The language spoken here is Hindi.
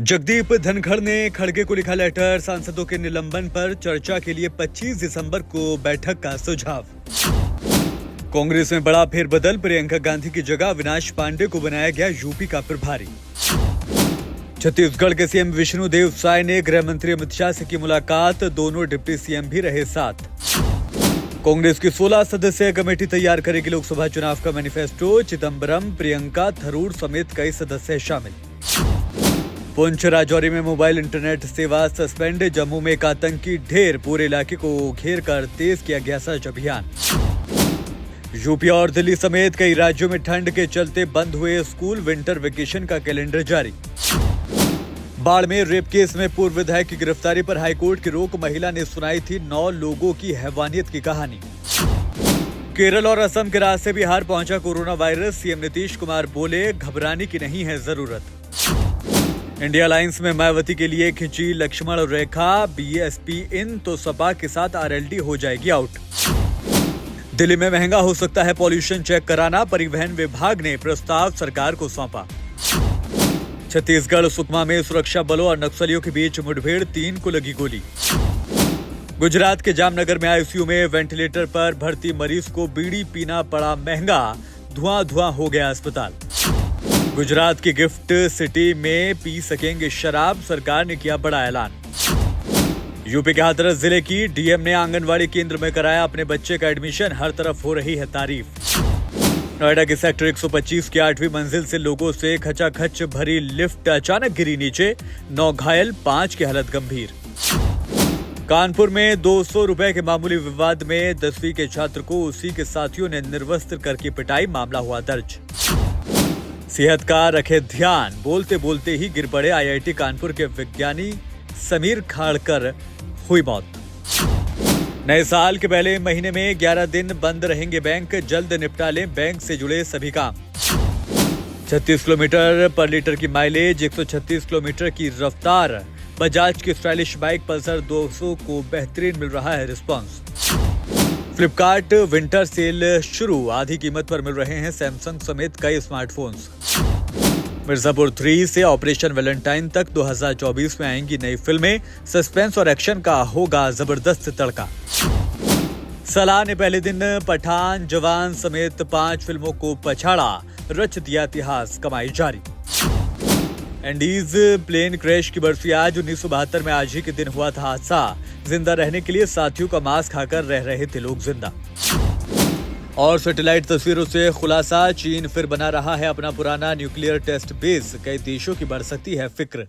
जगदीप धनखड़ ने खड़गे को लिखा लेटर। सांसदों के निलंबन पर चर्चा के लिए 25 दिसंबर को बैठक का सुझाव। कांग्रेस में बड़ा फेरबदल। प्रियंका गांधी की जगह अविनाश पांडे को बनाया गया यूपी का प्रभारी। छत्तीसगढ़ के सीएम विष्णुदेव साय ने गृह मंत्री अमित शाह से की मुलाकात। दोनों डिप्टी सीएम भी रहे साथ। कांग्रेस की 16 सदस्यीय कमेटी तैयार करेगी लोकसभा चुनाव का मैनिफेस्टो। चिदंबरम, प्रियंका, थरूर समेत कई सदस्य शामिल। पुंछ राजौरी में मोबाइल इंटरनेट सेवा सस्पेंड। जम्मू में एक आतंकी ढेर। पूरे इलाके को घेर कर तेज किया गया सर्च अभियान। यूपी और दिल्ली समेत कई राज्यों में ठंड के चलते बंद हुए स्कूल। विंटर वेकेशन का कैलेंडर जारी। बाड़मेर रेप केस में पूर्व विधायक की गिरफ्तारी पर हाईकोर्ट की रोक। महिला ने सुनाई थी 9 लोगों की हैवानियत की कहानी। केरल और असम के रास्ते बिहार पहुंचा corona virus. CM Nitish Kumar बोले, घबराने की नहीं है जरूरत। इंडिया अलायंस में मायावती के लिए खिंची लक्ष्मण रेखा। बीएसपी इन तो सपा के साथ आरएलडी हो जाएगी आउट। दिल्ली में महंगा हो सकता है पॉल्यूशन चेक कराना। परिवहन विभाग ने प्रस्ताव सरकार को सौंपा। छत्तीसगढ़ सुकमा में सुरक्षा बलों और नक्सलियों के बीच मुठभेड़। 3 को लगी गोली। गुजरात के जामनगर में आईसीयू में वेंटिलेटर पर भर्ती मरीज को बीड़ी पीना पड़ा महंगा। धुआं हो गया अस्पताल। गुजरात की गिफ्ट सिटी में पी सकेंगे शराब। सरकार ने किया बड़ा ऐलान। यूपी के हाथरस जिले की डीएम ने आंगनवाड़ी केंद्र में कराया अपने बच्चे का एडमिशन। हर तरफ हो रही है तारीफ। नोएडा के सेक्टर 125 की 8वीं मंजिल से लोगों से खचाखच भरी लिफ्ट अचानक गिरी नीचे। 9 घायल, 5 की हालत गंभीर। कानपुर में 200 रुपए के मामूली विवाद में 10वीं के छात्र को उसी के साथियों ने निर्वस्त्र करके पिटाई। मामला हुआ दर्ज। सेहत का रखे ध्यान। बोलते बोलते ही गिर पड़े आईआईटी कानपुर के विज्ञानी समीर खाड़कर, हुई मौत। नए साल के पहले महीने में 11 दिन बंद रहेंगे बैंक। जल्द निपटा लें बैंक से जुड़े सभी काम। 36 किलोमीटर पर लीटर की माइलेज, 136 किलोमीटर की रफ्तार। बजाज की स्टाइलिश बाइक पल्सर 200 को बेहतरीन मिल रहा है रिस्पांस। फ्लिपकार्ट विंटर सेल शुरू। आधी कीमत पर मिल रहे हैं सैमसंग समेत कई स्मार्टफोन्स। मिर्जापुर 3 से ऑपरेशन वैलेंटाइन तक 2024 में आएंगी नई फिल्में। सस्पेंस और एक्शन का होगा जबरदस्त तड़का। सलाह ने पहले दिन पठान, जवान समेत 5 फिल्मों को पछाड़ा। रच दिया इतिहास, कमाई जारी। एंडीज प्लेन क्रैश की बरसी आज। 1972 में आज ही के दिन हुआ था हादसा। जिंदा रहने के लिए साथियों का मांस खाकर रह रहे थे लोग जिंदा। और सैटेलाइट तस्वीरों से खुलासा, चीन फिर बना रहा है अपना पुराना न्यूक्लियर टेस्ट बेस। कई देशों की बढ़ सकती है फिक्र।